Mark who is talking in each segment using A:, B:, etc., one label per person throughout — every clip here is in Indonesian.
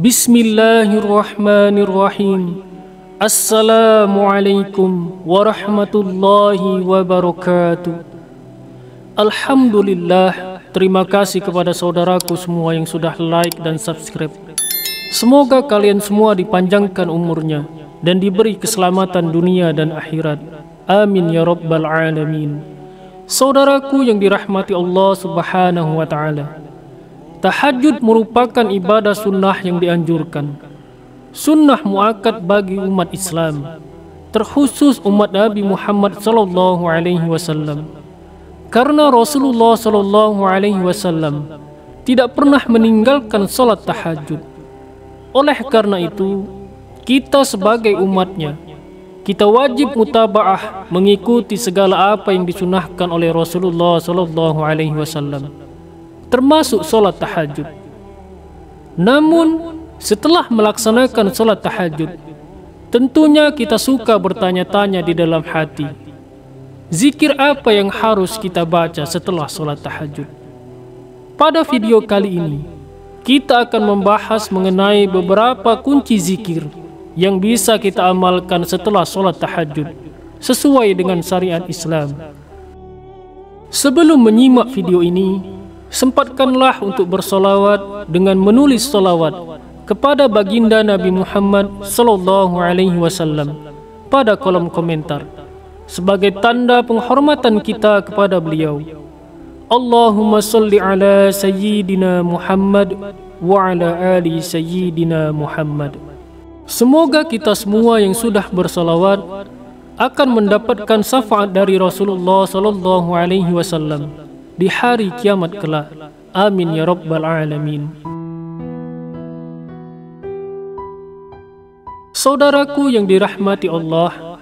A: Bismillahirrahmanirrahim. Assalamualaikum warahmatullahi wabarakatuh. Alhamdulillah, terima kasih kepada saudaraku semua yang sudah like dan subscribe. Semoga kalian semua dipanjangkan umurnya dan diberi keselamatan dunia dan akhirat. Amin ya rabbal alamin. Saudaraku yang dirahmati Allah subhanahu wa ta'ala, tahajud merupakan ibadah sunnah yang dianjurkan. Sunnah muakkad bagi umat Islam, terkhusus umat Nabi Muhammad sallallahu alaihi wasallam. Karena Rasulullah sallallahu alaihi wasallam tidak pernah meninggalkan salat tahajud. Oleh karena itu, kita sebagai umatnya, kita wajib mutabaah mengikuti segala apa yang disunahkan oleh Rasulullah sallallahu alaihi wasallam, termasuk solat tahajud. Namun, setelah melaksanakan solat tahajud, tentunya kita suka bertanya-tanya di dalam hati, zikir apa yang harus kita baca setelah solat tahajud? Pada video kali ini, kita akan membahas mengenai beberapa kunci zikir yang bisa kita amalkan setelah solat tahajud, sesuai dengan syariat Islam. Sebelum menyimak video ini, sempatkanlah untuk bersolawat dengan menulis solawat kepada baginda Nabi Muhammad sallallahu alaihi wasallam pada kolom komentar sebagai tanda penghormatan kita kepada beliau. Allahumma salli ala sayyidina Muhammad wa ala ali sayyidina Muhammad. Semoga kita semua yang sudah bersolawat akan mendapatkan syafaat dari Rasulullah sallallahu alaihi wasallam di hari kiamat kelak. Amin ya rabbal alamin. Saudaraku yang dirahmati Allah,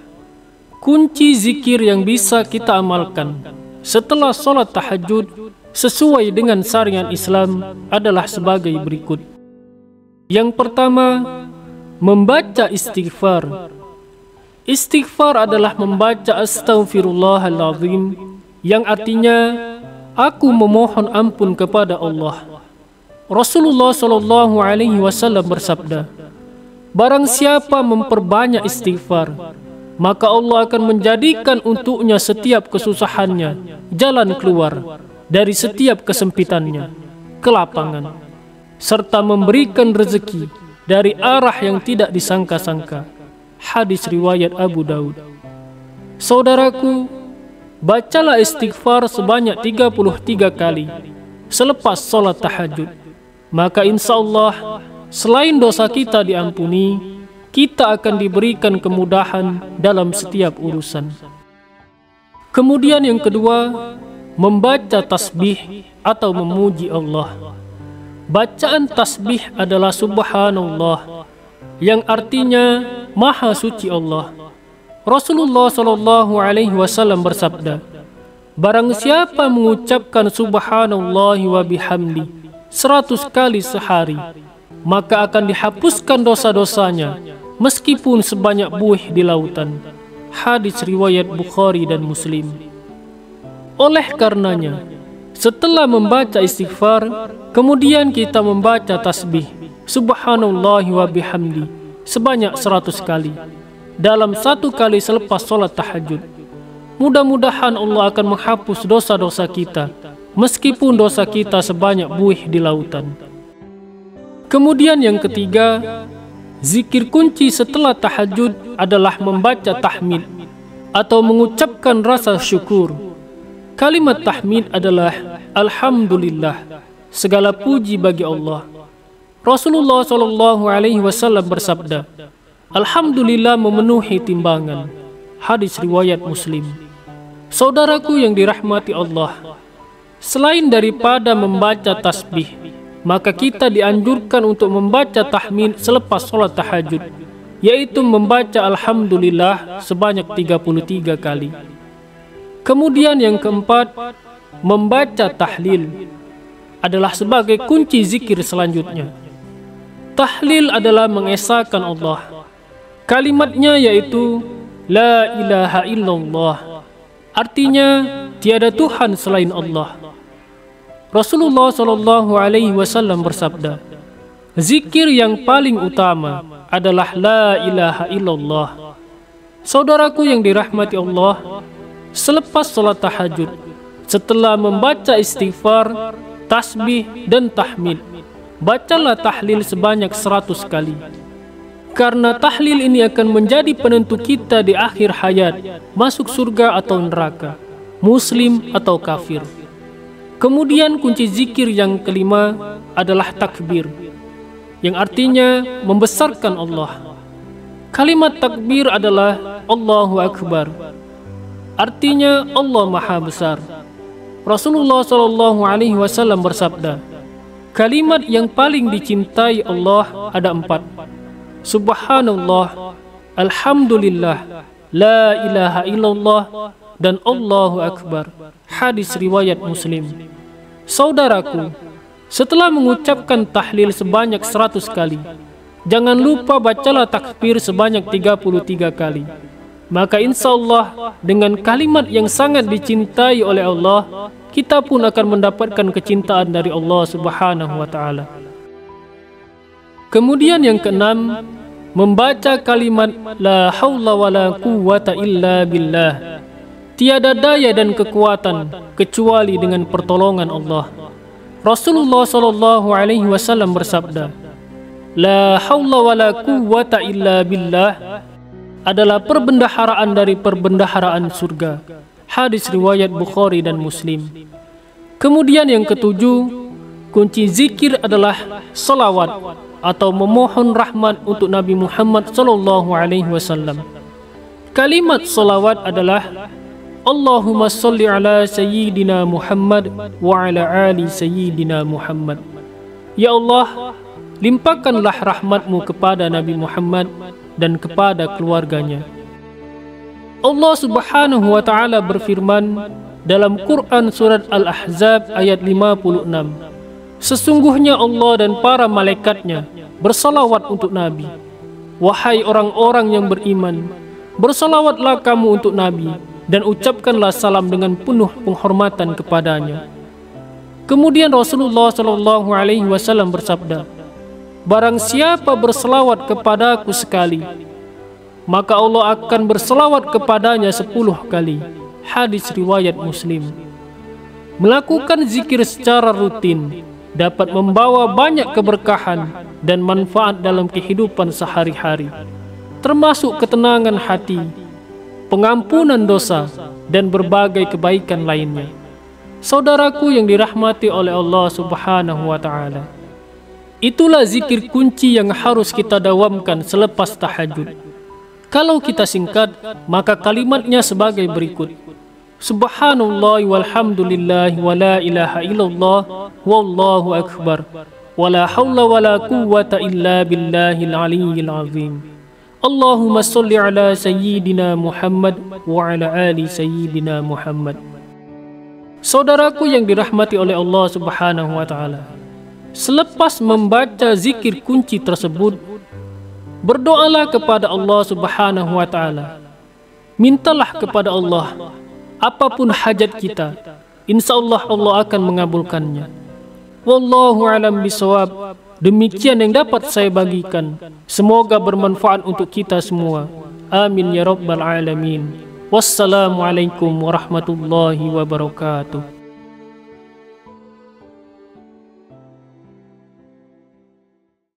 A: kunci zikir yang bisa kita amalkan setelah solat tahajud sesuai dengan syariat Islam adalah sebagai berikut. Yang pertama, membaca istighfar. Istighfar adalah membaca astaghfirullahaladzim, yang artinya aku memohon ampun kepada Allah. Rasulullah sallallahu alaihi wasallam bersabda, barang siapa memperbanyak istighfar, maka Allah akan menjadikan untuknya setiap kesusahannya jalan keluar dari setiap kesempitannya, kelapangan, serta memberikan rezeki dari arah yang tidak disangka-sangka. Hadis riwayat Abu Daud. Saudaraku, bacalah istighfar sebanyak 33 kali selepas solat tahajud. Maka insya Allah, selain dosa kita diampuni, kita akan diberikan kemudahan dalam setiap urusan. Kemudian yang kedua, membaca tasbih atau memuji Allah. Bacaan tasbih adalah subhanallah, yang artinya maha suci Allah. Rasulullah sallallahu alaihi wasallam bersabda, barang siapa mengucapkan subhanallahi wa bihamdi 100 kali sehari, maka akan dihapuskan dosa-dosanya meskipun sebanyak buih di lautan. Hadis riwayat Bukhari dan Muslim. Oleh karenanya, setelah membaca istighfar, kemudian kita membaca tasbih subhanallahi wa bihamdi sebanyak 100 kali dalam satu kali selepas solat tahajud. Mudah-mudahan Allah akan menghapus dosa-dosa kita, meskipun dosa kita sebanyak buih di lautan. Kemudian yang ketiga, zikir kunci setelah tahajud adalah membaca tahmid atau mengucapkan rasa syukur. Kalimat tahmid adalah alhamdulillah, segala puji bagi Allah. Rasulullah sallallahu alaihi wasallam bersabda, alhamdulillah memenuhi timbangan. Hadis riwayat Muslim. Saudaraku yang dirahmati Allah, selain daripada membaca tasbih, maka kita dianjurkan untuk membaca tahmid selepas solat tahajud, yaitu membaca alhamdulillah sebanyak 33 kali. Kemudian yang keempat, membaca tahlil adalah sebagai kunci zikir selanjutnya. Tahlil adalah mengesahkan Allah. Kalimatnya yaitu la ilaha illallah, artinya tiada Tuhan selain Allah. Rasulullah sallallahu alaihi wasallam bersabda, Zikir yang paling utama adalah la ilaha illallah. Saudaraku yang dirahmati Allah, selepas salat tahajud, setelah membaca istighfar, tasbih dan tahmid, bacalah tahlil sebanyak 100 kali. Karena tahlil ini akan menjadi penentu kita di akhir hayat, masuk surga atau neraka, muslim atau kafir. Kemudian kunci zikir yang kelima adalah takbir, yang artinya membesarkan Allah. Kalimat takbir adalah Allahu Akbar, artinya Allah Maha Besar. Rasulullah SAW bersabda, kalimat yang paling dicintai Allah ada 4. Subhanallah, Alhamdulillah, La ilaha illallah, dan Allahu Akbar. Hadis riwayat Muslim. Saudaraku, setelah mengucapkan tahlil sebanyak 100 kali, jangan lupa bacalah takbir sebanyak 33 kali. Maka insya Allah dengan kalimat yang sangat dicintai oleh Allah, kita pun akan mendapatkan kecintaan dari Allah Subhanahu wa Ta'ala. Kemudian yang keenam, membaca kalimat la haula wala quwwata illa billah. Tiada daya dan kekuatan kecuali dengan pertolongan Allah. Rasulullah SAW bersabda, la haula wala quwwata illa billah adalah perbendaharaan dari perbendaharaan surga. Hadis riwayat Bukhari dan Muslim. Kemudian yang ketujuh, kunci zikir adalah salawat atau memohon rahmat untuk Nabi Muhammad SAW. Kalimat salawat adalah Allahumma salli ala sayyidina Muhammad wa ala ali sayyidina Muhammad. Ya Allah, limpahkanlah rahmatmu kepada Nabi Muhammad dan kepada keluarganya. Allah Subhanahu wa Ta'ala berfirman dalam Quran surat Al-Ahzab ayat 56, sesungguhnya Allah dan para malaikatnya bersalawat untuk Nabi. Wahai orang-orang yang beriman, bersalawatlah kamu untuk Nabi dan ucapkanlah salam dengan penuh penghormatan kepadanya. Kemudian Rasulullah SAW bersabda, barang siapa berselawat kepadaku sekali, maka Allah akan berselawat kepadanya 10 kali. Hadis riwayat Muslim. Melakukan zikir secara rutin dapat membawa banyak keberkahan dan manfaat dalam kehidupan sehari-hari, termasuk ketenangan hati, pengampunan dosa, dan berbagai kebaikan lainnya. Saudaraku yang dirahmati oleh Allah Subhanahu wa Ta'ala, itulah zikir kunci yang harus kita dawamkan selepas tahajud. Kalau kita singkat, maka kalimatnya sebagai berikut: Subhanallah walhamdulillah wa la ilaha illallah wallahu akbar wa la hawla wa la quwwata illa billahil aliyyil azim. Allahumma salli ala sayyidina Muhammad wa ala ali sayyidina Muhammad. Saudaraku yang dirahmati oleh Allah Subhanahu wa Ta'ala, selepas membaca zikir kunci tersebut, berdoalah kepada Allah Subhanahu wa Ta'ala. Mintalah kepada Allah apapun hajat kita, insyaallah Allah akan mengabulkannya. Wallahu alam bisawab. Demikian yang dapat saya bagikan. Semoga bermanfaat untuk kita semua. Amin ya rabbal alamin. Wassalamualaikum warahmatullahi wabarakatuh.